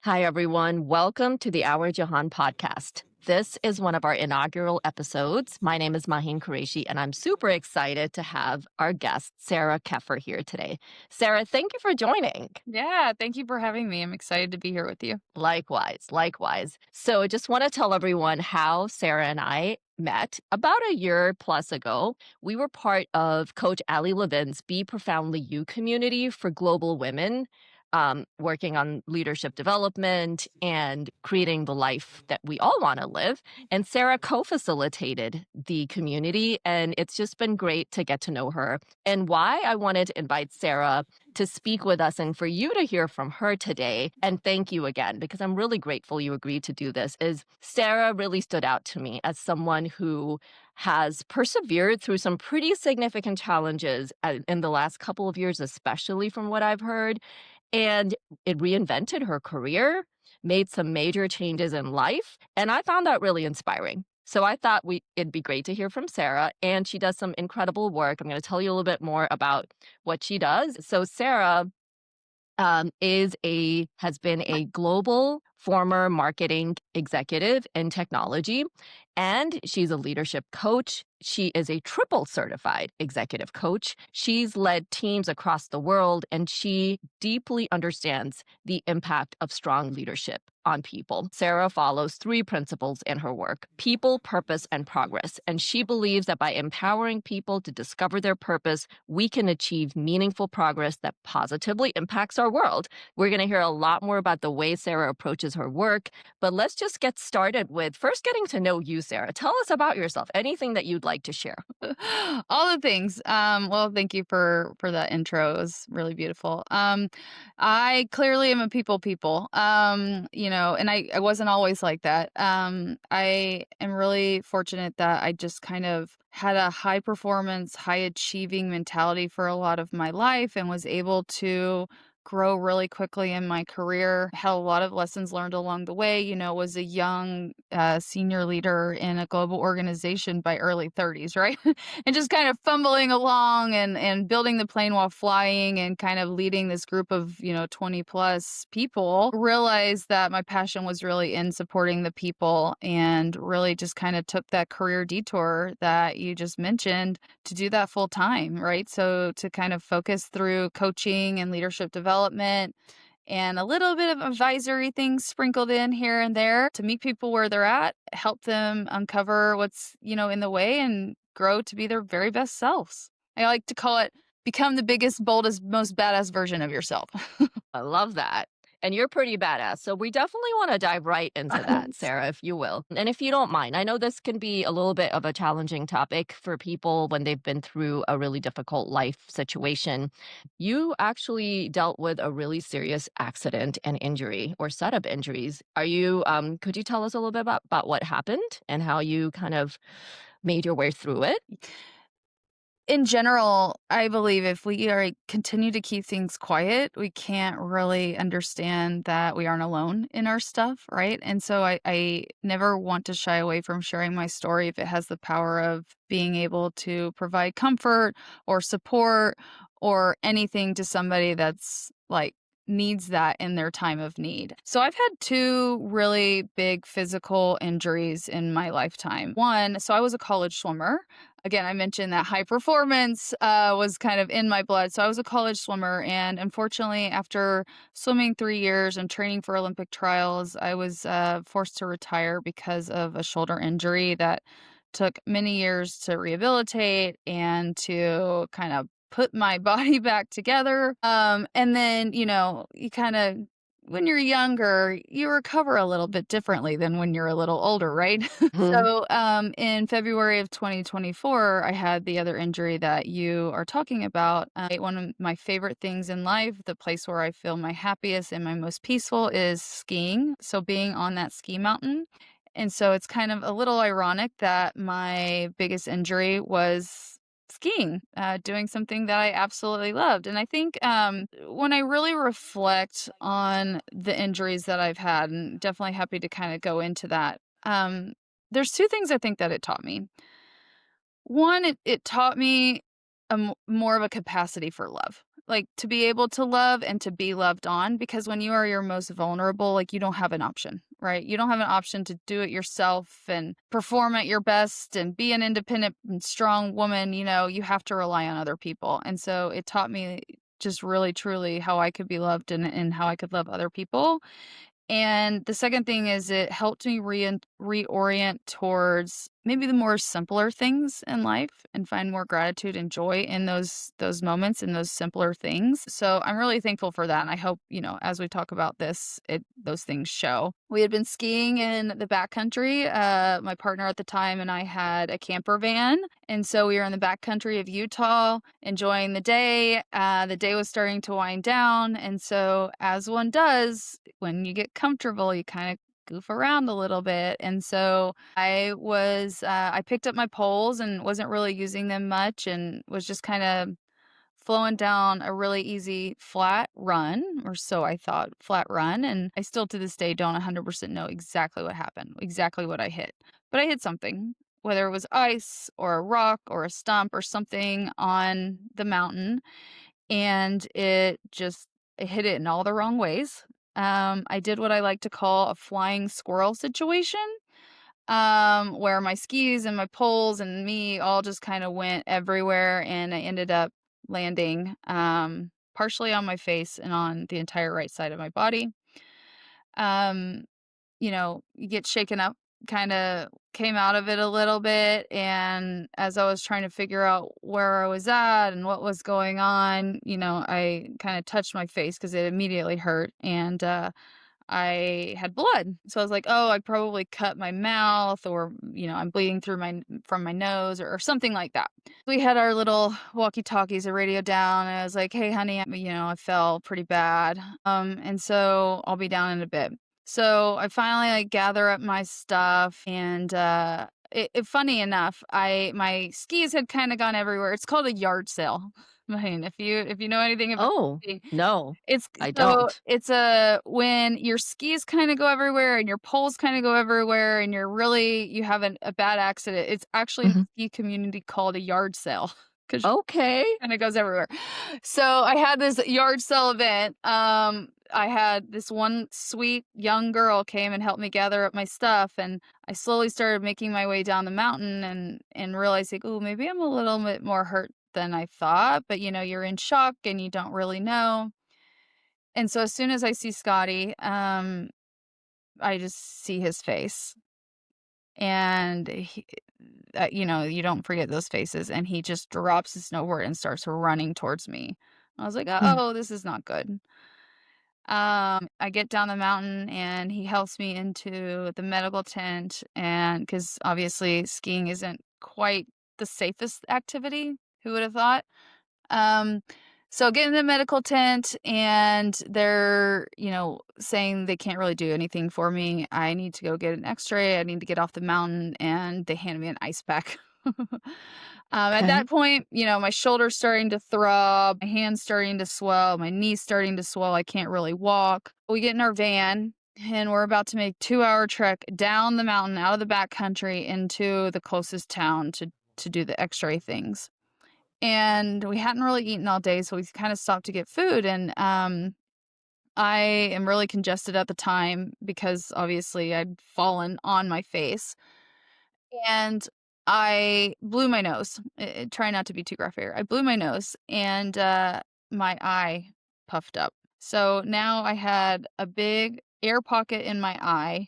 Hi, everyone. Welcome to the Our Jahaan Podcast. This is one of our inaugural episodes. My name is Maheen Qureshi, and I'm super excited to have our guest, Sarah Keffer, here today. Sarah, thank you for joining. Yeah, thank you for having me. I'm excited to be here with you. Likewise, likewise. So I just want to tell everyone how Sarah and I met about a year plus ago. We were part of Coach Ali Levin's Be Profoundly You community for global women, working on leadership development and creating the life that we all want to live. And Sarah co-facilitated the community, and it's just been great to get to know her. And why I wanted to invite Sarah to speak with us and for you to hear from her today, and thank you again, because I'm really grateful you agreed to do this, is Sarah really stood out to me as someone who has persevered through some pretty significant challenges in the last couple of years, especially from what I've heard. And it reinvented her career, made some major changes in life, and I found that really inspiring. So I thought it'd be great to hear from Sarah, and she does some incredible work. I'm going to tell you a little bit more about what she does. So Sarah has been a global former marketing executive in technology, and she's a leadership coach. She is a triple certified executive coach. She's led teams across the world, and she deeply understands the impact of strong leadership on people. Sarah follows three principles in her work: people, purpose, and progress. And she believes that by empowering people to discover their purpose, we can achieve meaningful progress that positively impacts our world. We're going to hear a lot more about the way Sarah approaches her work, but let's just get started with first getting to know you, Sarah. Tell us about yourself, anything that you'd like to share. All the things. Well, thank you for that intro. It was really beautiful. I clearly am a people. And I wasn't always like that. I am really fortunate that I just kind of had a high performance, high achieving mentality for a lot of my life and was able to grow really quickly in my career. Had a lot of lessons learned along the way. Was a young senior leader in a global organization by early 30s, right? And just kind of fumbling along and building the plane while flying and kind of leading this group of 20 plus people. Realized that my passion was really in supporting the people, and really just kind of took that career detour that you just mentioned to do that full time, right? So to kind of focus through coaching and leadership development and a little bit of advisory things sprinkled in here and there to meet people where they're at, help them uncover what's, in the way and grow to be their very best selves. I like to call it become the biggest, boldest, most badass version of yourself. I love that. And you're pretty badass. So we definitely want to dive right into that, Sarah, if you will. And if you don't mind, I know this can be a little bit of a challenging topic for people when they've been through a really difficult life situation. You actually dealt with a really serious accident and injury or set of injuries. Could you tell us a little bit about what happened and how you kind of made your way through it? In general, I believe if we continue to keep things quiet, we can't really understand that we aren't alone in our stuff, right? And so I never want to shy away from sharing my story if it has the power of being able to provide comfort or support or anything to somebody that's like needs that in their time of need. So I've had two really big physical injuries in my lifetime. One, so I was a college swimmer. Again, I mentioned that high performance was kind of in my blood. So I was a college swimmer. And unfortunately, after swimming 3 years and training for Olympic trials, I was forced to retire because of a shoulder injury that took many years to rehabilitate and to kind of put my body back together. And then, you kind of, when you're younger, you recover a little bit differently than when you're a little older, right? So, in February of 2024, I had the other injury that you are talking about. One of my favorite things in life, the place where I feel my happiest and my most peaceful, is skiing. So, being on that ski mountain. And so it's kind of a little ironic that my biggest injury was skiing, doing something that I absolutely loved. And I think when I really reflect on the injuries that I've had, and definitely happy to kind of go into that, there's two things I think that it taught me. One, it taught me more of a capacity for love. Like, to be able to love and to be loved on, because when you are your most vulnerable, like, you don't have an option, right? You don't have an option to do it yourself and perform at your best and be an independent and strong woman, you have to rely on other people. And so it taught me just really truly how I could be loved and how I could love other people. And the second thing is it helped me reorient towards maybe the more simpler things in life and find more gratitude and joy in those moments and those simpler things. So I'm really thankful for that. And I hope, as we talk about this, those things show. We had been skiing in the backcountry. My partner at the time and I had a camper van. And so we were in the backcountry of Utah enjoying the day. The day was starting to wind down. And so, as one does, when you get comfortable, you kind of goof around a little bit. And so I picked up my poles and wasn't really using them much and was just kind of flowing down a really easy flat run, or so I thought, flat run. And I still to this day don't 100% know exactly what happened, exactly what I hit. But I hit something, whether it was ice or a rock or a stump or something on the mountain. And it hit it in all the wrong ways. I did what I like to call a flying squirrel situation, where my skis and my poles and me all just kind of went everywhere, and I ended up landing partially on my face and on the entire right side of my body. Um, you get shaken up, kind of came out of it a little bit. And as I was trying to figure out where I was at and what was going on, I kind of touched my face because it immediately hurt. And I had blood. So I was like, "Oh, I probably cut my mouth or, I'm bleeding from my nose or something like that." We had our little walkie-talkies, a radio down, and I was like, "Hey, honey, I fell pretty bad. And so I'll be down in a bit." So I finally like gather up my stuff and funny enough, my skis had kind of gone everywhere. It's called a yard sale. I mean, if you know anything about Oh, skiing, no, it's I so don't. it's a when your skis kinda go everywhere and your poles kinda go everywhere and you have a bad accident, it's actually in Mhm. the ski community called a yard sale 'cause Okay. kinda goes everywhere. So, I had this yard sale event, I had this one sweet young girl came and helped me gather up my stuff, and I slowly started making my way down the mountain and realizing, "Ooh, maybe I'm a little bit more hurt than I thought," but, you're in shock and you don't really know. And so as soon as I see Scotty, I just see his face, and you don't forget those faces, and he just drops his snowboard and starts running towards me. I was like, Mm. "Oh, this is not good." I get down the mountain, and he helps me into the medical tent, and because obviously skiing isn't quite the safest activity, who would have thought? Um, so get in the medical tent and they're, saying they can't really do anything for me. I need to go get an x-ray. I need to get off the mountain and they hand me an ice pack. At Okay. that point, my shoulder's starting to throb, my hand's starting to swell, my knee's starting to swell. I can't really walk. We get in our van and we're about to make 2-hour trek down the mountain out of the back country into the closest town to do the x-ray things. And we hadn't really eaten all day, so we kinda stopped to get food, and, I am really congested at the time because obviously I'd fallen on my face, and I blew my nose. Try not to be too graphic here. I blew my nose, and, my eye puffed up. So now I had a big air pocket in my eye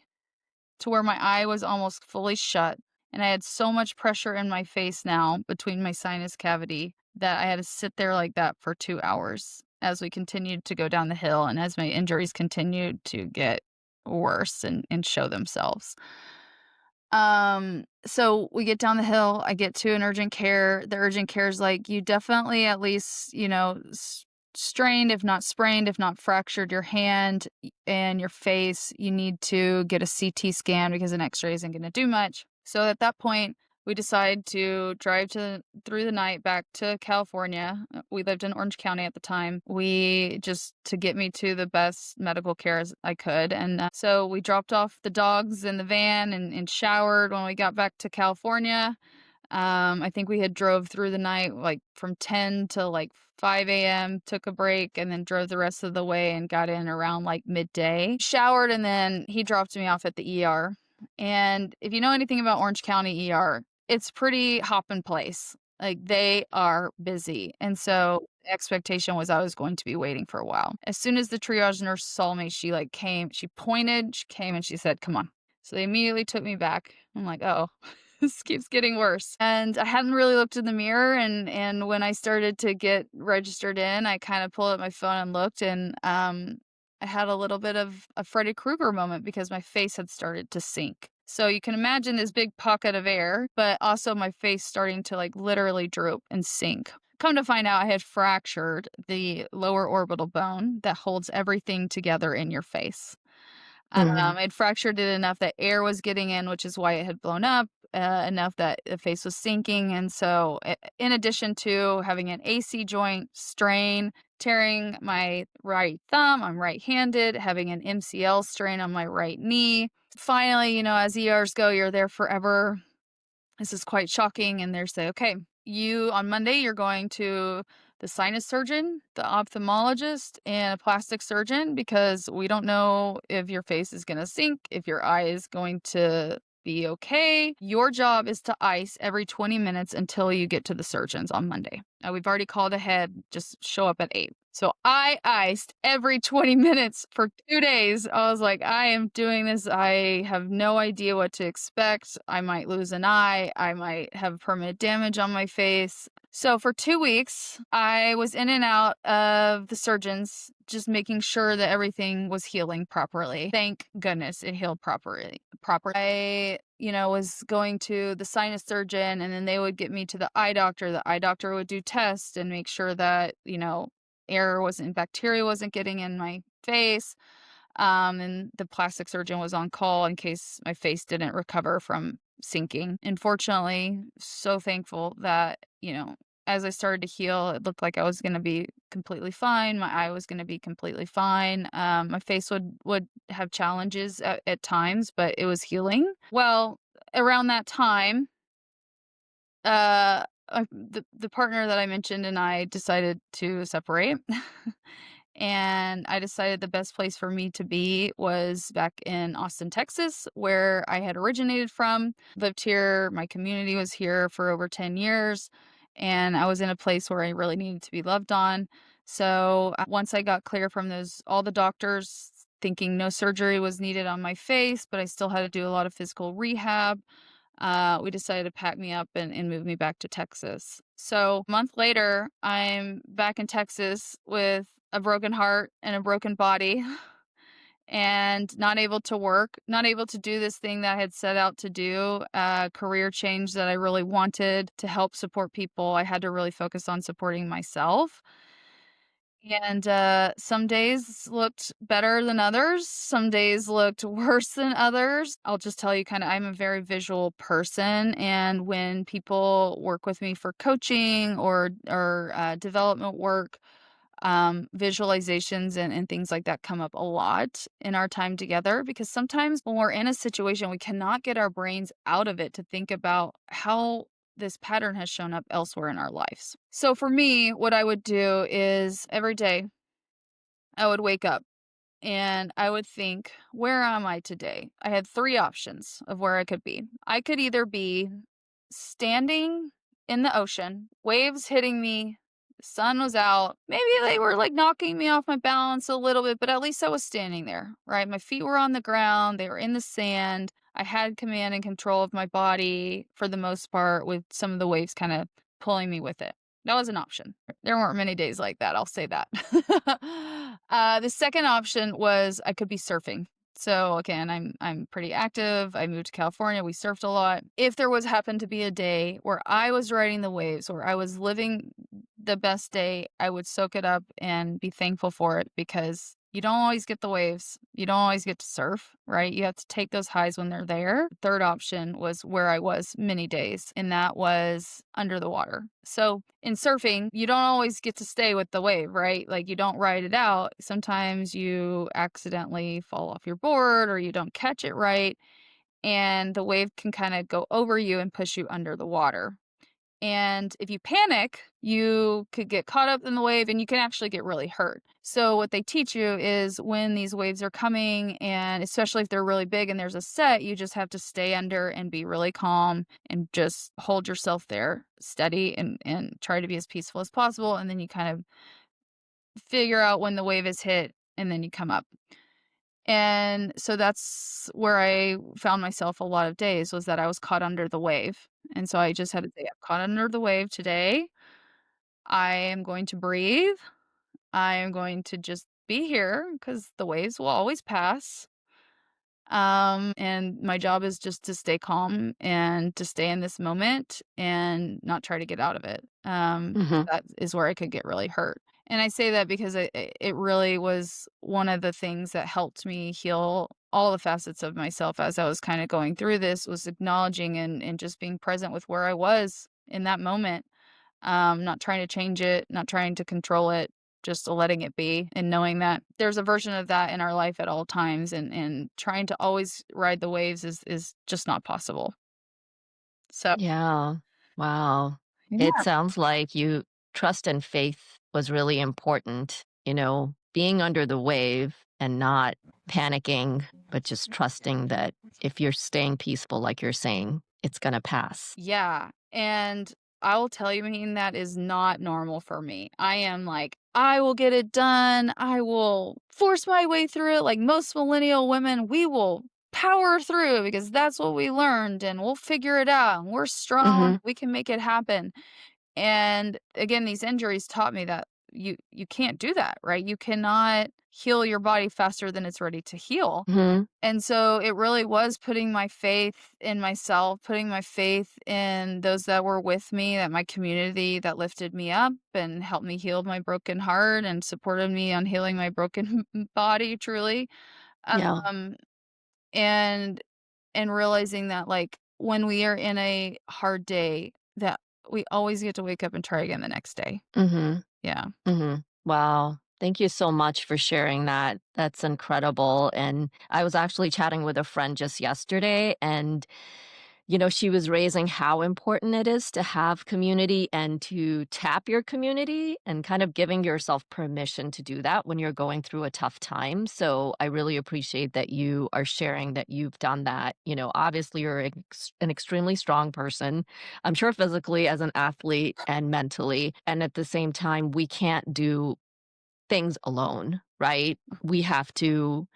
to where my eye was almost fully shut, and I had so much pressure in my face now between my sinus cavity that I had to sit there like that for 2 hours as we continued to go down the hill and as my injuries continued to get worse and show themselves. So we get down the hill, I get to an urgent care. The urgent care is like, "You definitely at least, strained, if not sprained, if not fractured your hand and your face. You need to get a CT scan because an X-ray isn't gonna do much." So at that point, we decide to drive through the night back to California. We lived in Orange County at the time. We just to get me to the best medical care as I could, and, so we dropped off the dogs in the van and showered when we got back to California. I think we had drove through the night, like, from 10 to, like, 5 AM, took a break, and then drove the rest of the way and got in around, like, midday. Showered, and then he dropped me off at the ER. And if you know anything about Orange County ER, it's pretty hop in place. Like, they are busy, and so the expectation was I was going to be waiting for a while. As soon as the triage nurse saw me, she, like, came, she pointed, she came, and she said, "Come on." So they immediately took me back. I'm like, "Oh." This keeps getting worse. And I hadn't really looked in the mirror, and when I started to get registered in, I kind of pulled up my phone and looked, and I had a little bit of a Freddy Krueger moment because my face had started to sink. So you can imagine this big pocket of air, but also my face starting to like literally droop and sink. Come to find out, I had fractured the lower orbital bone that holds everything together in your face. Mm, It fractured it enough that air was getting in, which is why it had blown up, enough that the face was sinking. And so, in addition to having an AC joint strain, tearing my right thumb, I'm right handed, having an MCL strain on my right knee. Finally, as ERs go, you're there forever. This is quite shocking. And they say, okay, you on Monday, you're going to the sinus surgeon, the ophthalmologist, and a plastic surgeon because we don't know if your face is going to sink, if your eye is going to be okay. Your job is to ice every 20 minutes until you get to the surgeons on Monday. We've already called ahead, just show up at 8. So I iced every 20 minutes for 2 days. I was like, I am doing this. I have no idea what to expect. I might lose an eye. I might have permanent damage on my face. So for 2 weeks, I was in and out of the surgeons, just making sure that everything was healing properly. Thank goodness it healed properly. I, was going to the sinus surgeon, and then they would get me to the eye doctor. The eye doctor would do tests and make sure that, bacteria wasn't getting in my face. And the plastic surgeon was on call in case my face didn't recover from sinking. Unfortunately, so thankful that, as I started to heal, it looked like I was going to be completely fine. My eye was going to be completely fine. My face would have challenges at times, but it was healing. Well, around that time, the partner that I mentioned and I decided to separate. And I decided the best place for me to be was back in Austin, Texas, where I had originated from. Lived here, my community was here for over 10 years, and I was in a place where I really needed to be loved on. So once I got clear from all the doctors thinking no surgery was needed on my face, but I still had to do a lot of physical rehab, we decided to pack me up and move me back to Texas. So a month later, I'm back in Texas with a broken heart and a broken body and not able to work, not able to do this thing that I had set out to do, career change that I really wanted to help support people. I had to really focus on supporting myself. And, some days looked better than others, some days looked worse than others. I'll just tell you kinda I'm a very visual person, and when people work with me for coaching or development work, visualizations and things like that come up a lot in our time together because sometimes when we're in a situation, we cannot get our brains out of it to think about how this pattern has shown up elsewhere in our lives. So for me, what I would do is every day I would wake up and I would think, where am I today? I had three options of where I could be. I could either be standing in the ocean, waves hitting me, the sun was out. Maybe they were like knocking me off my balance a little bit, but at least I was standing there, right? My feet were on the ground, they were in the sand. I had command and control of my body for the most part, with some of the waves kind of pulling me with it. That was an option. There weren't many days like that, I'll say that. The second option was I could be surfing. So again, I'm pretty active. I moved to California. We surfed a lot. If there was happened to be a day where I was riding the waves, where I was living the best day, I would soak it up and be thankful for it because you don't always get the waves. You don't always get to surf, right? You have to take those highs when they're there. Third option was where I was many days, and that was under the water. So in surfing, you don't always get to stay with the wave, right? Like you don't ride it out. Sometimes you accidentally fall off your board or you don't catch it right, and the wave can kind of go over you and push you under the water. And if you panic, you could get caught up in the wave and you can actually get really hurt. So, what they teach you is when these waves are coming, and especially if they're really big and there's a set, you just have to stay under and be really calm and just hold yourself there steady and try to be as peaceful as possible. And then you kind of figure out when the wave is hit and then you come up. And so that's where I found myself a lot of days, was that I was caught under the wave. And so I just had to say, "I'm caught under the wave today. I am going to breathe. I am going to just be here because the waves will always pass. And my job is just to stay calm and to stay in this moment and not try to get out of it." Mhm. That is where I could get really hurt. And I say that because it really was one of the things that helped me heal all the facets of myself as I was kind of going through this, was acknowledging and just being present with where I was in that moment. Not trying to change it, not trying to control it, just letting it be and knowing that there's a version of that in our life at all times, and trying to always ride the waves is just not possible. So, Yeah. Wow. It yeah. sounds like you trust and faith was really important, being under the wave and not panicking, but just trusting that if you're staying peaceful, like you're saying, it's going to pass. Yeah, and I will tell you, Maheen, that is not normal for me. I am like, "I will get it done. I will force my way through it." Like most millennial women, we will power through because that's what we learned, and we'll figure it out, and we're strong, Mhm. we can make it happen. And again, these injuries taught me that you can't do that, right? You cannot heal your body faster than it's ready to heal. Mhm. And so it really was putting my faith in myself, putting my faith in those that were with me, that my community that lifted me up and helped me heal my broken heart and supported me on healing my broken body, truly. Yeah. Um, and realizing that, like, when we are in a hard day, that we always get to wake up and try again the next day. Mhm. Yeah. Mhm. Wow. Thank you so much for sharing that. That's incredible. And I was actually chatting with a friend just yesterday, and she was raising how important it is to have community and to tap your community and kind of giving yourself permission to do that when you're going through a tough time. So I really appreciate that you are sharing that you've done that. Obviously, you're an extremely strong person. I'm sure physically as an athlete and mentally. And at the same time, we can't do things alone, right? We have to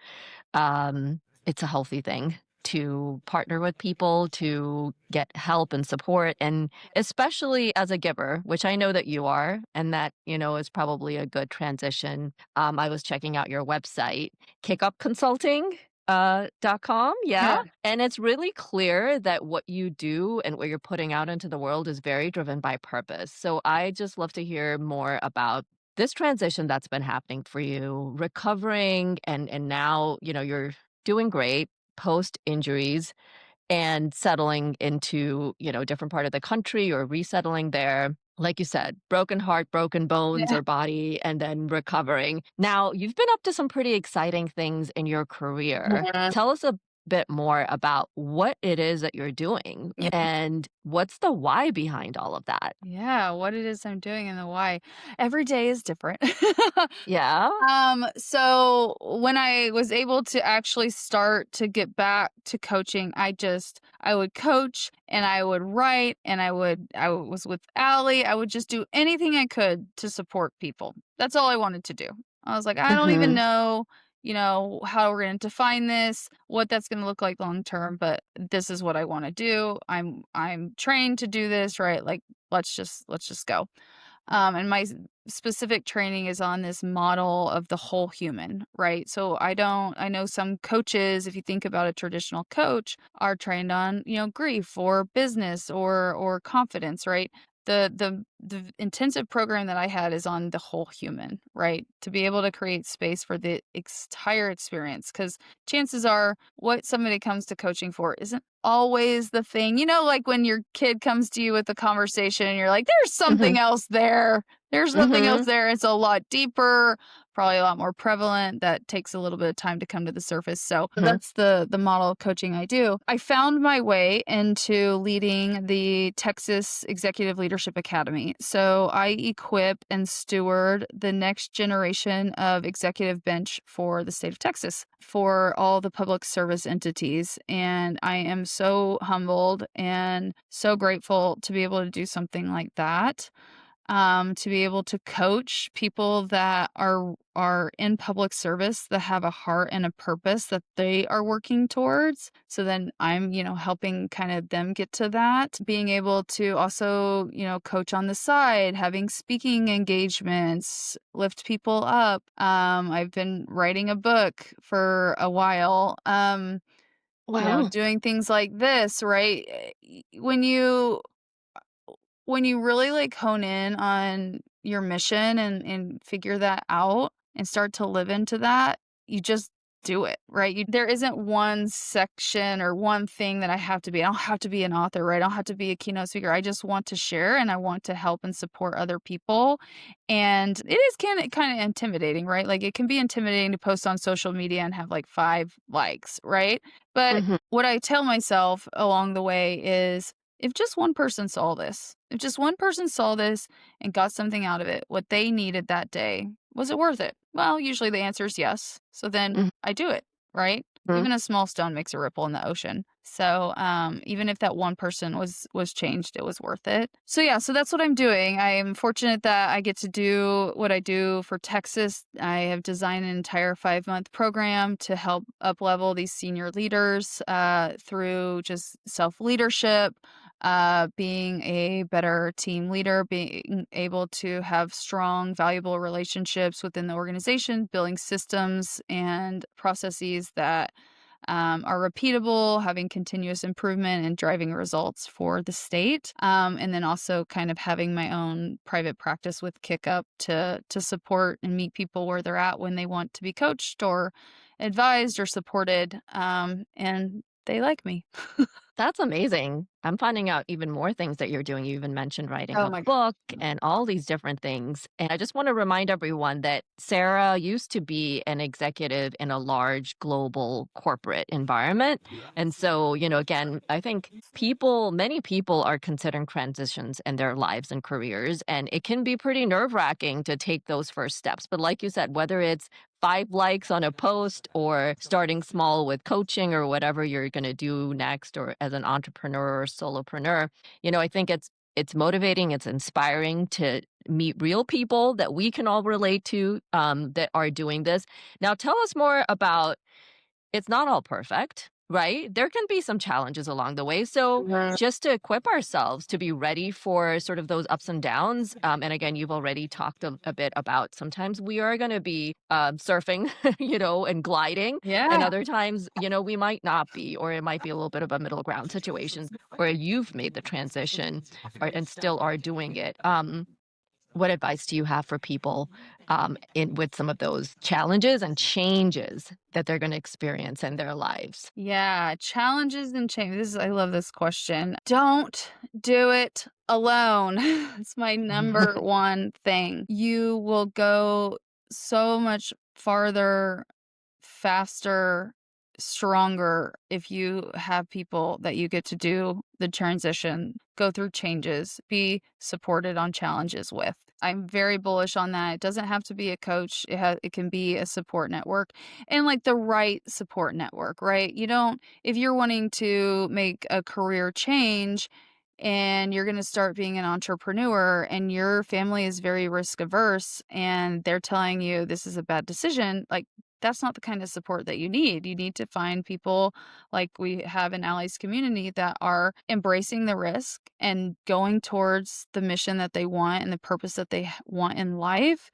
it's a healthy thing to partner with people, to get help and support, and especially as a giver, which I know that you are, and that, is probably a good transition. I was checking out your website, kickupconsulting. .com, yeah. Yeah. And it's really clear that what you do and what you're putting out into the world is very driven by purpose. So I just love to hear more about this transition that's been happening for you, recovering, and now, you're doing great post injuries and settling into, a different part of the country or resettling there. Like you said, broken heart, broken bones Yeah. or body, and then recovering. Now, you've been up to some pretty exciting things in your career. Yeah. Tell us a bit more about what it is that you're doing Yeah. and what's the why behind all of that. Yeah, what it is I'm doing and the why. Every day is different. Yeah? So when I was able to actually start to get back to coaching, I would coach and I would write and I was with Allie. I would just do anything I could to support people. That's all I wanted to do. I was like, I don't even Mhm. know, how we're going to define this, what that's going to look like long term, but this is what I want to do. I'm trained to do this, right? Like, let's just go. And my specific training is on this model of the whole human, right? So I know some coaches, if you think about a traditional coach, are trained on, grief or business or confidence, right? The intensive program that I had is on the whole human, right? To be able to create space for the entire experience. Because chances are what somebody comes to coaching for isn't always the thing. Like when your kid comes to you with a conversation and you're like, there's something Mhm. else there. There's nothing else Mhm. there. It's a lot deeper, probably a lot more prevalent, that takes a little bit of time to come to the surface. So Mhm. that's the model of coaching I do. I found my way into leading the Texas Executive Leadership Academy. So I equip and steward the next generation of executive bench for the state of Texas for all the public service entities. And I am so humbled and so grateful to be able to do something like that, to be able to coach people that are in public service, that have a heart and a purpose that they are working towards. So then I'm, helping kind of them get to that. Being able to also, coach on the side, having speaking engagements, lift people up. I've been writing a book for a while. Wow. Doing things like this, right? When you really, like, hone in on your mission and figure that out and start to live into that, you just do it, right? There isn't one section or one thing that I have to be. I don't have to be an author, right? I don't have to be a keynote speaker. I just want to share and I want to help and support other people. And it is kind of intimidating, right? Like, it can be intimidating to post on social media and have like 5 likes, right? But Mhm. what I tell myself along the way is, if just one person saw this, if just one person saw this and got something out of it, what they needed that day, was it worth it? Well, usually the answer is yes. So then Mhm. I do it, right? Even a small stone makes a ripple in the ocean. So even if that one person was changed, it was worth it. So yeah, so that's what I'm doing. I am fortunate that I get to do what I do for Texas. I have designed an entire 5-month program to help up level these senior leaders through just self leadership, being a better team leader, being able to have strong, valuable relationships within the organization, building systems and processes that are repeatable, having continuous improvement and driving results for the state. And then also kind of having my own private practice with KickUp to support and meet people where they're at when they want to be coached or advised or supported. And they like me. That's amazing. I'm finding out even more things that you're doing. You even mentioned writing Oh a my book and all these different things. And I just want to remind everyone that Sarah used to be an executive in a large global corporate environment. And so, again, I think many people are considering transitions in their lives and careers. And it can be pretty nerve wracking to take those first steps. But like you said, whether it's 5 likes on a post or starting small with coaching or whatever you're going to do next or as an entrepreneur or solopreneur, I think it's motivating, it's inspiring to meet real people that we can all relate to, that are doing this. Now tell us more about, it's not all perfect, right? There can be some challenges along the way. So, just to equip ourselves to be ready for sort of those ups and downs. And again, you've already talked a bit about sometimes we are going to be surfing, and gliding. And Yeah. other times, we might not be, or it might be a little bit of a middle ground situation where you've made the transition and still are doing it. What advice do you have for people in with some of those challenges and changes that they're going to experience in their lives? Yeah, challenges and change. I love this question. Don't do it alone. It's my number one thing. You will go so much farther, faster, stronger if you have people that you get to do the transition, go through changes, be supported on challenges with. I'm very bullish on that. It doesn't have to be a coach. It can be a support network, and like the right support network, right? You don't If you're wanting to make a career change and you're going to start being an entrepreneur and your family is very risk averse and they're telling you this is a bad decision, like, that's not the kind of support that you need. You need to find people like we have in Ally's community that are embracing the risk and going towards the mission that they want and the purpose that they want in life,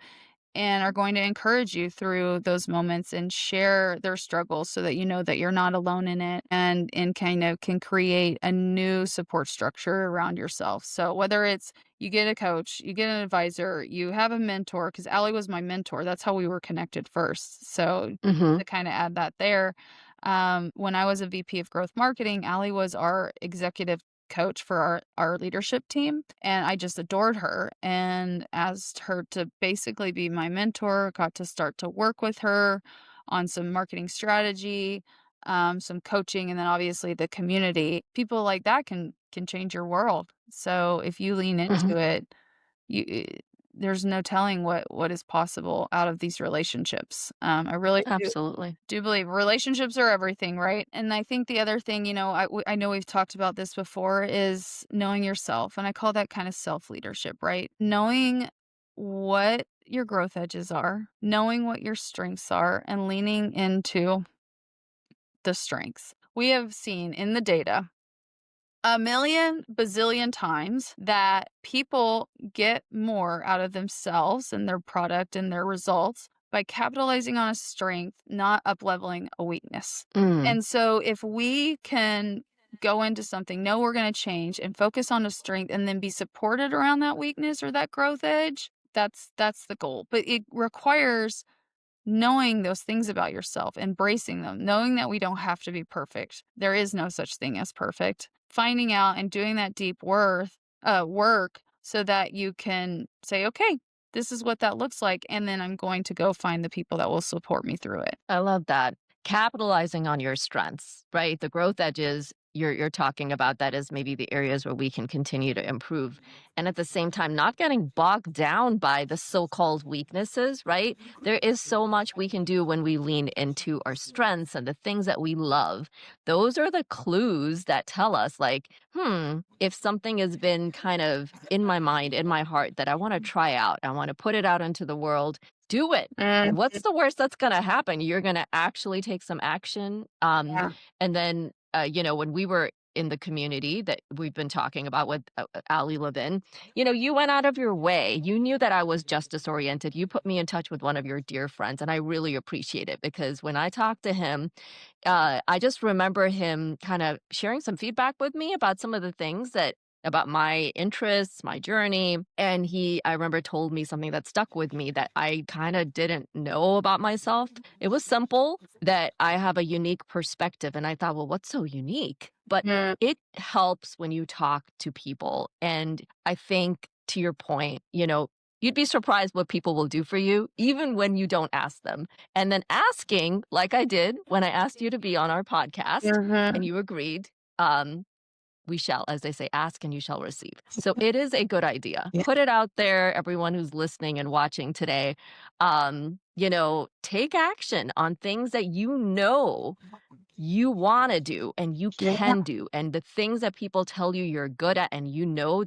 and are going to encourage you through those moments and share their struggles so that you know that you're not alone in it, and kind of can create a new support structure around yourself. So whether it's you get a coach, you get an advisor, you have a mentor, because Allie was my mentor. That's how we were connected first. So Hmm. to kind of add that there, when I was a VP of growth marketing, Allie was our executive coach for our leadership team, and I just adored her and asked her to basically be my mentor, got to start to work with her on some marketing strategy, some coaching, and then obviously the community. People like that can change your world. So if you lean Mhm. into it, you there's no telling what is possible out of these relationships. I really Absolutely. do believe relationships are everything, right? And I think the other thing, I know we've talked about this before, is knowing yourself, and I call that kind of self leadership, right? Knowing what your growth edges are, knowing what your strengths are, and leaning into the strengths. We have seen in the data a million bazillion times that people get more out of themselves and their product and their results by capitalizing on a strength, not upleveling a weakness. Mm, And so if we can go into something, know we're going to change and focus on a strength and then be supported around that weakness or that growth edge, that's the goal. But it requires knowing those things about yourself, embracing them, knowing that we don't have to be perfect. There is no such thing as perfect. Finding out and doing that deep work so that you can say, okay, this is what that looks like. And then I'm going to go find the people that will support me through it. I love that. Capitalizing on your strengths, right? The growth edges you're talking about, that is maybe the areas where we can continue to improve. And at the same time, not getting bogged down by the so-called weaknesses, right? There is so much we can do when we lean into our strengths and the things that we love. Those are the clues that tell us, like, if something has been kind of in my mind, in my heart, that I want to try out, I want to put it out into the world, do it. Mm, What's the worst that's gonna happen? You're gonna actually take some action, yeah. and then, when we were in the community that we've been talking about with, Ali Levin, you went out of your way. You knew that I was justice oriented. You put me in touch with one of your dear friends, and I really appreciate it because when I talked to him, I just remember him kind of sharing some feedback with me about some of the things that about my interests, my journey. And I remember, told me something that stuck with me that I kind of didn't know about myself. It was simple, that I have a unique perspective. And I thought, well, what's so unique? But Mm, it helps when you talk to people. And I think, to your point, you'd be surprised what people will do for you, even when you don't ask them. And then asking, like I did when I asked you to be on our podcast and mhm. you agreed, um, we shall, as they say, ask and you shall receive. So it is a good idea. Yeah. Put it out there, everyone who's listening and watching today. Take action on things that you want to do and you Yeah. can do. And the things that people tell you you're good at and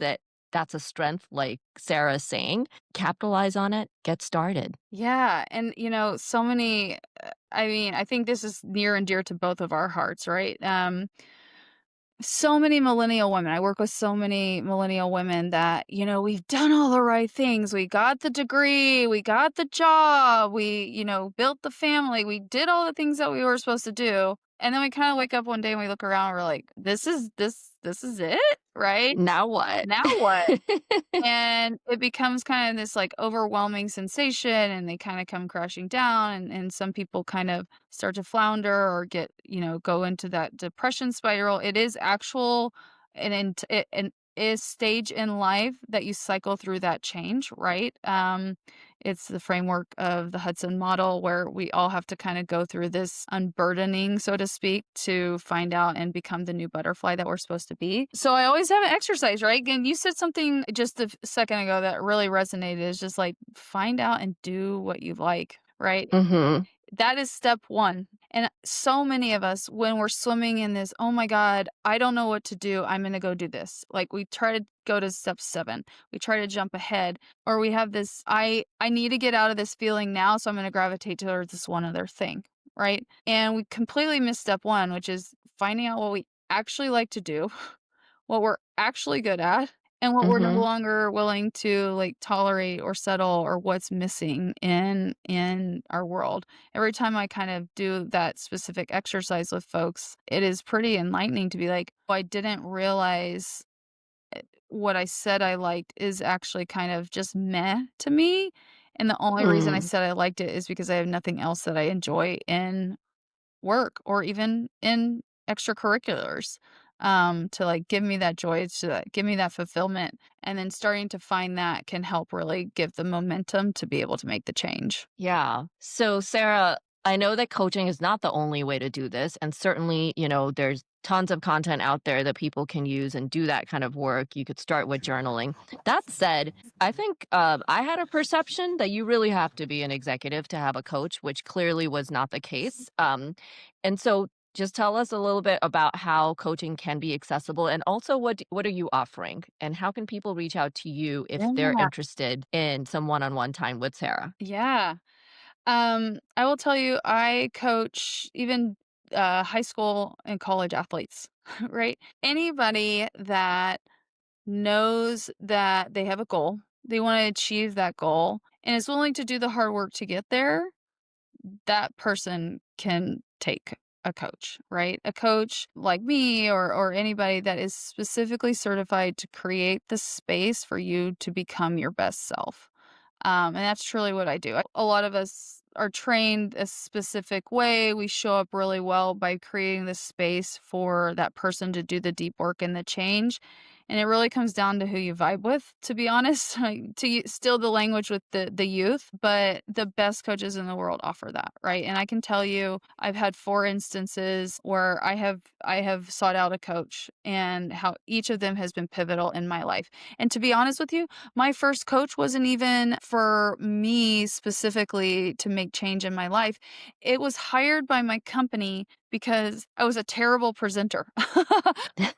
that that's a strength, like Sarah's saying, capitalize on it, get started. Yeah. And, so many, I mean, I think this is near and dear to both of our hearts, right? So many millennial women. I work with so many millennial women that, we've done all the right things. We got the degree, we got the job, we, built the family, we did all the things that we were supposed to do. And then we kind of wake up one day and we look around and we're like, this is it, right? Now what? Now what? And it becomes kind of this, like, overwhelming sensation, and they kinda come crashing down, and some people kind of start to flounder or go into that depression spiral. It is actual an is stage in life that you cycle through that change, right? It's the framework of the Hudson model where we all have to kinda go through this unburdening, so to speak, to find out and become the new butterfly that we're supposed to be. So I always have an exercise, right? And you said something just a second ago that really resonated. Is just like, find out and do what you like, right? Mhm. That is step 1. And so many of us, when we're swimming in this, "Oh my god, I don't know what to do. I'm gonna go do this." Like, we try to go to step 7. We try to jump ahead, or we have this, "I need to get out of this feeling now, so I'm gonna gravitate towards this one other thing," right? And we completely miss step 1, which is finding out what we actually like to do, what we're actually good at, and what we're no Mhm. longer willing to, like, tolerate or settle, or what's missing in our world. Every time I kind of do that specific exercise with folks, it is pretty enlightening to be like, "Oh, I didn't realize what I said I liked is actually kind of just meh to me, and the only reason I Mm. said I liked it is because I have nothing else that I enjoy in work or even in extracurriculars." to like give me that joy, to give me that fulfillment. And then starting to find that can help really give the momentum to be able to make the change. Yeah. So, Sarah, I know that coaching is not the only way to do this. And certainly, there's tons of content out there that people can use and do that kind of work. You could start with journaling. That said, I think I had a perception that you really have to be an executive to have a coach, which clearly was not the case. And so, just tell us a little bit about how coaching can be accessible and also what are you offering and how can people reach out to you if they're Yeah. interested in some one-on-one time with Sarah? Yeah. I will tell you, I coach even high school and college athletes, right? Anybody that knows that they have a goal, they want to achieve that goal, and is willing to do the hard work to get there, that person can take a coach, right? A coach like me or anybody that is specifically certified to create the space for you to become your best self. And that's truly what I do. A lot of us are trained a specific way. We show up really well by creating this space for that person to do the deep work and the change. And it really comes down to who you vibe with, to be honest, steal the language with the youth. But the best coaches in the world offer that, right? And I can tell you, I've had 4 instances where I have sought out a coach and how each of them has been pivotal in my life. And to be honest with you, my first coach wasn't even for me specifically to make change in my life. It was hired by my company because I was a terrible presenter.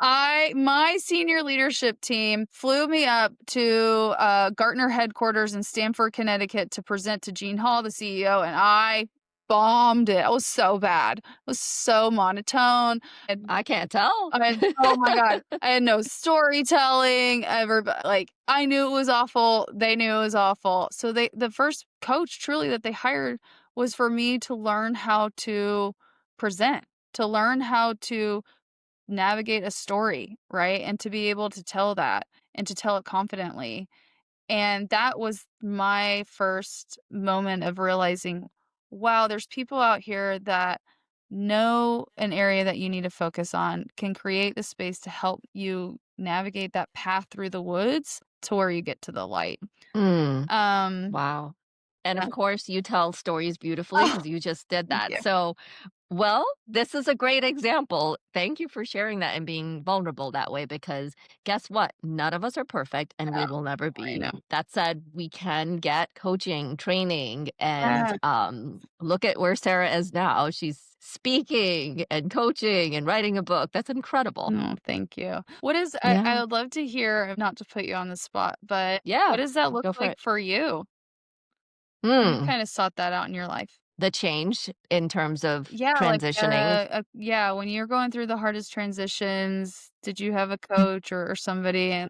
My senior leadership team flew me up to Gartner headquarters in Stamford, Connecticut to present to Gene Hall, the CEO, and I bombed it. I was so bad. It was so monotone. And I can't tell. oh my god, I had no storytelling. Like I knew it was awful. They knew it was awful. So the first coach truly that they hired was for me to learn how to present, to learn how to navigate a story, right? And to be able to tell that and to tell it confidently. And that was my first moment of realizing, wow, there's people out here that know an area that you need to focus on, can create the space to help you navigate that path through the woods to where you get to the light. Mm, Um, wow. And yeah. of course, you tell stories beautifully Oh, because you just did thank that. you. So, well, this is a great example. Thank you for sharing that and being vulnerable that way because guess what? None of us are perfect and we Yeah, will never I be. know. That said, we can get coaching, training, and Yeah. look at where Sarah is now. She's speaking and coaching and writing a book. That's incredible. No, thank you. What is I Yeah. would love to hear, not to put you on the spot, but what Yeah. does that look Go for like it. for you? You Mm. kinda sought that out in your life. The change in terms of Yeah, like, transitioning. yeah, when you're going through the hardest transitions, did you have a coach or somebody and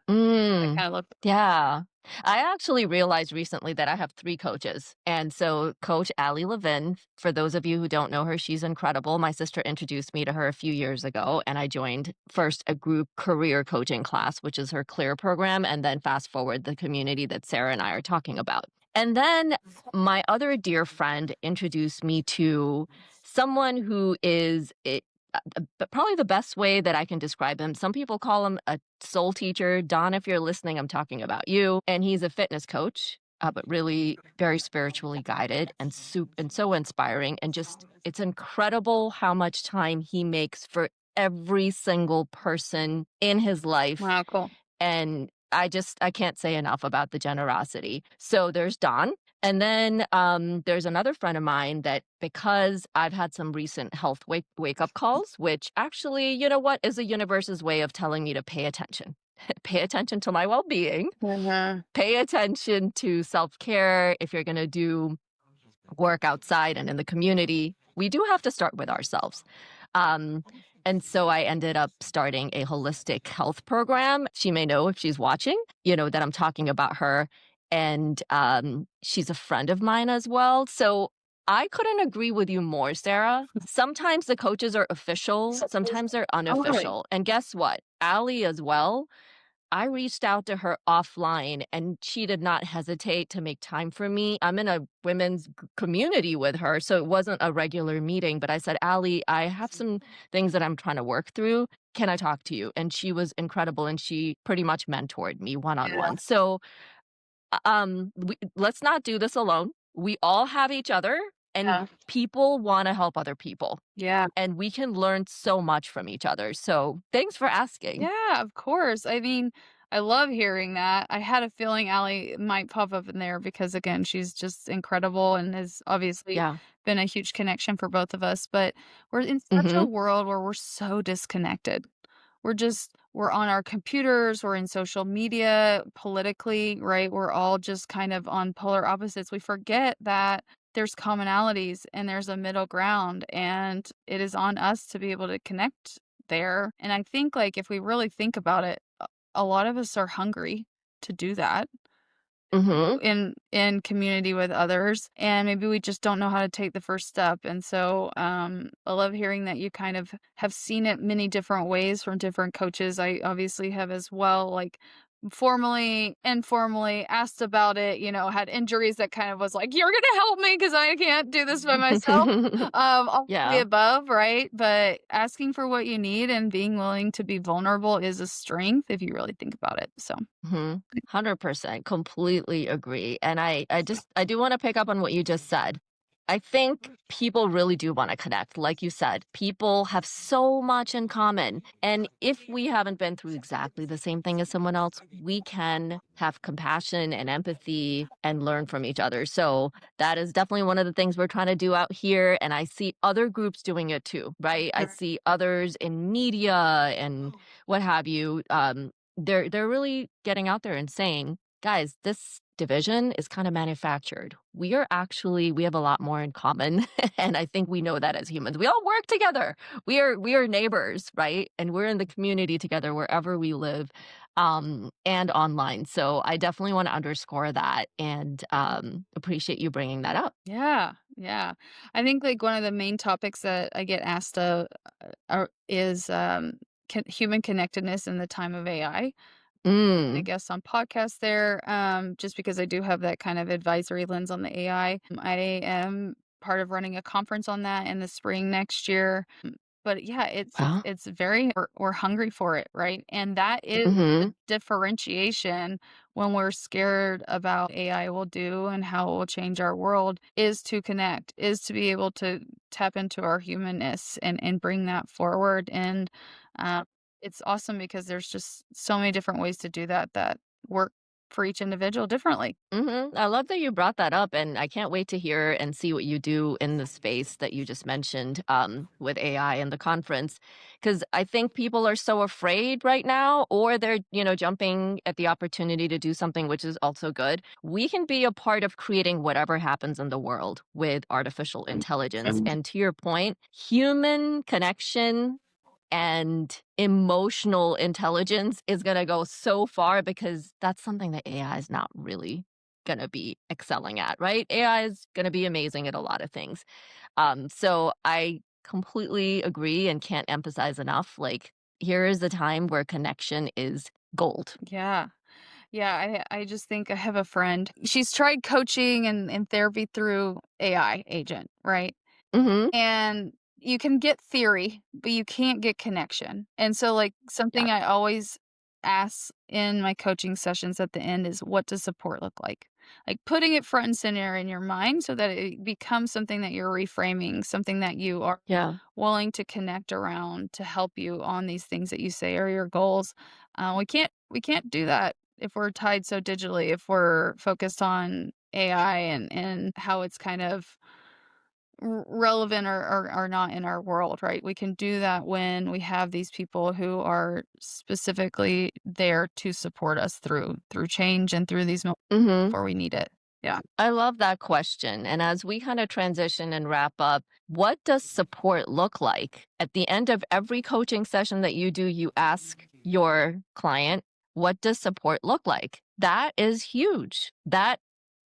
that Mm, kinda looked yeah. I actually realized recently that I have 3 coaches, and so Coach Allie Levin, for those of you who don't know her, she's incredible. My sister introduced me to her a few years ago, and I joined first a group career coaching class, which is her CLEAR program, and then fast forward the community that Sarah and I are talking about. And then my other dear friend introduced me to someone who is but probably the best way that I can describe him, some people call him a soul teacher. Don, if you're listening, I'm talking about you. And he's a fitness coach, but really very spiritually guided and so inspiring. And just it's incredible how much time he makes for every single person in his life wow, cool. and I can't say enough about the generosity. So there's Don. And then there's another friend of mine that because I've had some recent health wake up calls, which actually, you know what, is the universe's way of telling me to pay attention. Pay attention to my well being, Mhm. pay attention to self care. If you're going to do work outside and in the community, we do have to start with ourselves. Um, and so I ended up starting a holistic health program. She may know if she's watching, that I'm talking about her. And she's a friend of mine as well. So I couldn't agree with you more, Sarah. Sometimes the coaches are official, sometimes they're Oh, really? unofficial. And guess what? Allie as well. I reached out to her offline and she did not hesitate to make time for me. I'm in a women's community with her, so it wasn't a regular meeting, but I said, Allie, I have some things that I'm trying to work through. can I talk to you? And she was incredible, and she pretty much mentored me Yeah. one-on-one. So, let's not do this alone. We all have each other, and Yeah. people wanna help other people, Yeah. and we can learn so much from each other. So, thanks for asking. Yeah, of course. I mean, I love hearing that. I had a feeling Allie might pop up in there because, again, she's just incredible and has obviously Yeah. been a huge connection for both of us. But we're in such a Mhm. world where we're so disconnected. We're on our computers, we're in social media, politically, right? We're all just kind of on polar opposites. We forget that there's commonalities and there's a middle ground, and it is on us to be able to connect there. And I think, like, if we really think about it, a lot of us are hungry to do that Mhm. in community with others, and maybe we just don't know how to take the first step. And so I love hearing that you kind of have seen it many different ways from different coaches. I obviously have as well, like, formally, informally asked about it, had injuries that kind of was like, you're gonna help me because I can't do this by myself. All of the Yeah. above, right? But asking for what you need and being willing to be vulnerable is a strength if you really think about it. So Mhm. 100%, completely agree, and I do wanna pick up on what you just said. I think people really do wanna connect, like you said, people have so much in common, and if we haven't been through exactly the same thing as someone else, we can have compassion and empathy and learn from each other. So, that is definitely one of the things we're trying to do out here, and I see other groups doing it too, right? I sure. see others in media and what have you, they're really getting out there and saying, "Guys, this division is kinda manufactured. We have a lot more in common," and I think we know that as humans. We all work together. We are neighbors, right? And we're in the community together wherever we live, and online. So I definitely wanna underscore that and, appreciate you bringing that up. Yeah, yeah. I think, like, one of the main topics that I get asked is human connectedness in the time of AI. I Mm. guess on podcasts there, just because I do have that kind of advisory lens on the AI. I am part of running a conference on that in the spring next year. But yeah, Well. it's very we're hungry for it, right? And that is the Mhm. differentiation when we're scared about AI will do and how it will change our world is to connect, is to be able to tap into our humanness and bring that forward. And uh, it's awesome because there's just so many different ways to do that that work for each individual differently. Mhm. I love that you brought that up, and I can't wait to hear and see what you do in the space that you just mentioned, with AI and the conference, because I think people are so afraid right now, or they're, jumping at the opportunity to do something, which is also good. We can be a part of creating whatever happens in the world with artificial intelligence, and to your point, human connection and emotional intelligence is gonna go so far because that's something that AI is not really gonna be excelling at, right? AI is gonna be amazing at a lot of things. So I completely agree and can't emphasize enough, like, here is the time where connection is gold. Yeah. Yeah, I just think I have a friend. She's tried coaching and therapy through AI agent, right? Mhm. And you can get theory, but you can't get connection. And so, like, something Yep. I always ask in my coaching sessions at the end is, what does support look like? Like, putting it front and center in your mind so that it becomes something that you're reframing, something that you are Yeah. willing to connect around to help you on these things that you say are your goals. We can't do that if we're tied so digitally, if we're focused on AI and how it's kind of relevant or not in our world, right? We can do that when we have these people who are specifically there to support us through change and through these moments Mhm. before we need it. Yeah. I love that question. And as we kind of transition and wrap up, what does support look like? At the end of every coaching session that you do, you ask your client, what does support look like? That is huge. That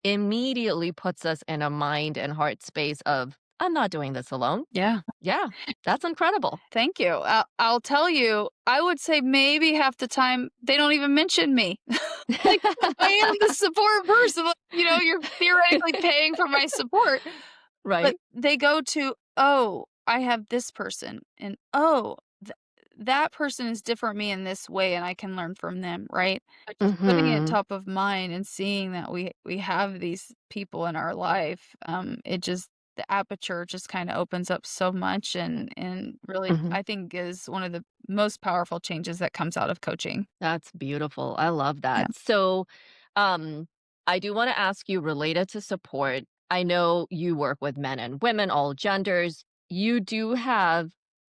immediately puts us in a mind and heart space of, I'm not doing this alone. Yeah. Yeah, that's incredible. Thank you. I'll tell you, I would say maybe half the time they don't even mention me. Like, I am the support person. Like, you're theoretically paying for my support, but Right? they go to, "Oh, I have this person," and, "Oh, that person is different me in this way and I can learn from them, right? But just putting it Mhm. top of mind and seeing that we have these people in our life, it just the aperture just kinda opens up so much and really, Mhm. I think, is one of the most powerful changes that comes out of coaching. That's beautiful. I love Yeah. that. So, um, I do wanna ask you related to support. I know you work with men and women, all genders. You do have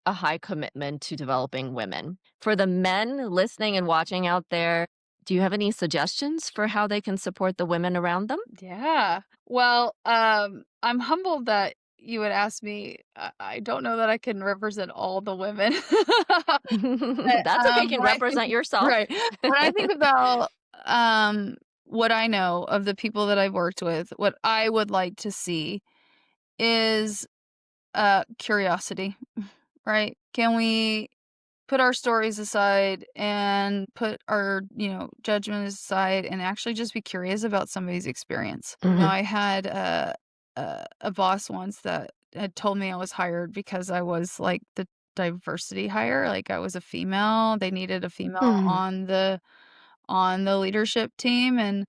a high commitment to developing women. For the men listening and watching out there, do you have any suggestions for how they can support the women around them? Yeah. Well, I'm humbled that you would ask me. I don't know that I can represent all the women. But, That's okay, you can when I think represent yourself. right. When I think about, what I know of the people that I've worked with, what I would like to see is, curiosity, right? Can we put our stories aside and put our, judgment aside and actually just be curious about somebody's experience. Mhm, I had a boss once that had told me I was hired because I was like the diversity hire, like I was a female. They needed a female mhm, on the leadership team and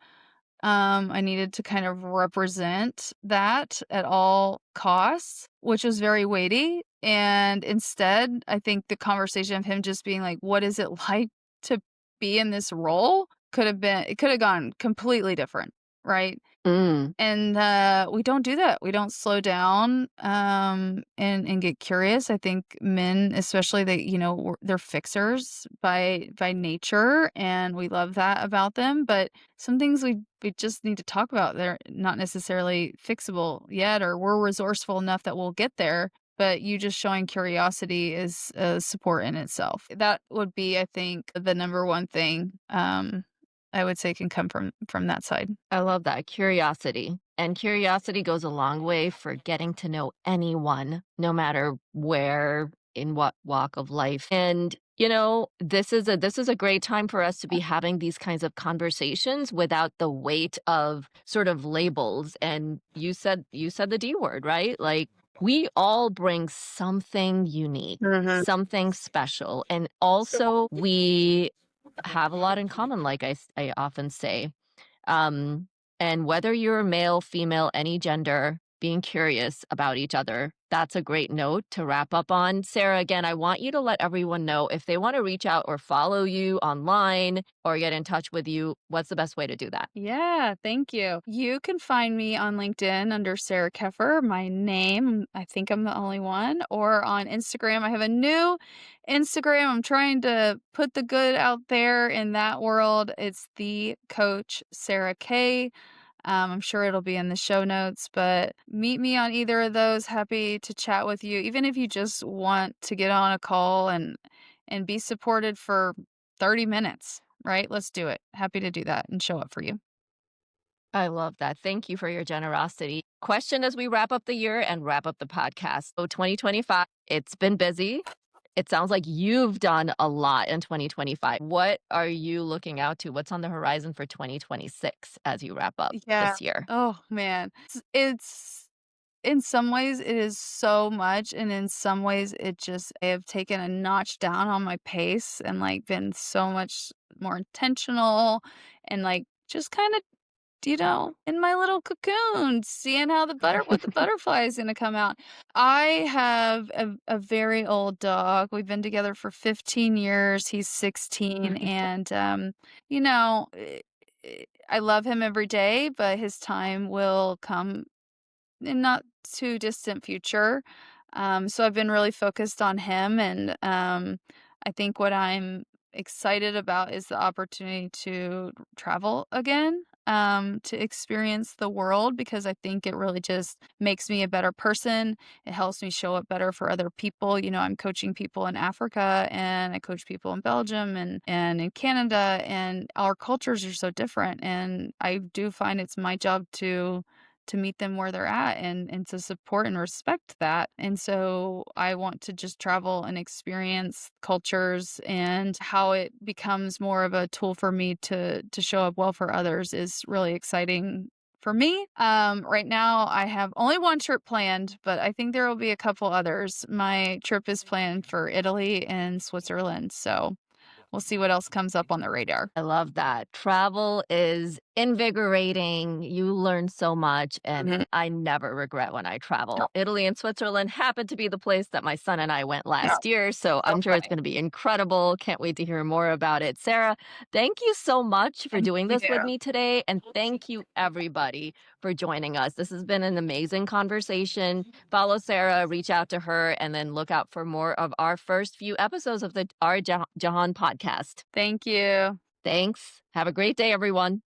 I needed to kind of represent that at all costs, which was very weighty, and instead, I think the conversation of him just being like, "What is it like to be in this role?" It could have gone completely different, right? mm. And, we don't do that. We don't slow down, and get curious. I think men, especially, they're fixers by nature, and we love that about them, but some things we just need to talk about. They're not necessarily fixable yet, or we're resourceful enough that we'll get there, but you just showing curiosity is a support in itself. That would be, I think, the number one thing, I would say can come from that side. I love that, curiosity. And curiosity goes a long way for getting to know anyone, no matter where, in what walk of life. And, this is a great time for us to be having these kinds of conversations without the weight of sort of labels. And you said the D word, right? Like we all bring something unique, Mhm. something special. And also we have a lot in common, like I often say. Um, and whether you're male, female, any gender, being curious about each other, that's a great note to wrap up on. Sarah, again, I want you to let everyone know if they want to reach out or follow you online or get in touch with you, what's the best way to do that? Yeah, thank you. You can find me on LinkedIn under Sarah Keffer, my name. I think I'm the only one. Or on Instagram. I have a new Instagram. I'm trying to put the good out there in that world. It's the coach Sarah K. I'm sure it'll be in the show notes, but meet me on either of those. Happy to chat with you. Even if you just want to get on a call and be supported for 30 minutes, right? Let's do it. Happy to do that and show up for you. I love that. Thank you for your generosity. Question as we wrap up the year and wrap up the podcast. So 2025, it's been busy. It sounds like you've done a lot in 2025. What are you looking out to? What's on the horizon for 2026 as you wrap up Yeah. this year? Oh, man. It's in some ways, it is so much, and in some ways, I have taken a notch down on my pace and, like, been so much more intentional and, like, just kinda, in my little cocoon, seeing how what the butterfly is gonna come out. I have a very old dog. We've been together for 15 years. He's 16, and, I love him every day, but his time will come in not too distant future. So I've been really focused on him, and I think what I'm excited about is the opportunity to travel again, to experience the world because I think it really just makes me a better person. It helps me show up better for other people. I'm coaching people in Africa and I coach people in Belgium and in Canada, and our cultures are so different. And I do find it's my job to meet them where they're at and to support and respect that. And so I want to just travel and experience cultures, and how it becomes more of a tool for me to show up well for others is really exciting For me, right now I have only one trip planned, but I think there will be a couple others. My trip is planned for Italy and Switzerland, so we'll see what else comes up on the radar. I love that. Travel is invigorating. You learn so much, and Mhm. I never regret when I Oh, travel. Italy and Switzerland happen to be the place that my son and I went yeah, last year, so so I'm sure it's funny. going to be incredible. Can't wait to hear more about it. Sarah, thank you so much for Thank doing you. this with me today, and thank you everybody for joining us. This has been an amazing conversation. Follow Sarah, reach out to her, and then look out for more of our first few episodes of our Jahaan podcast. Thank you. Thanks. Have a great day, everyone.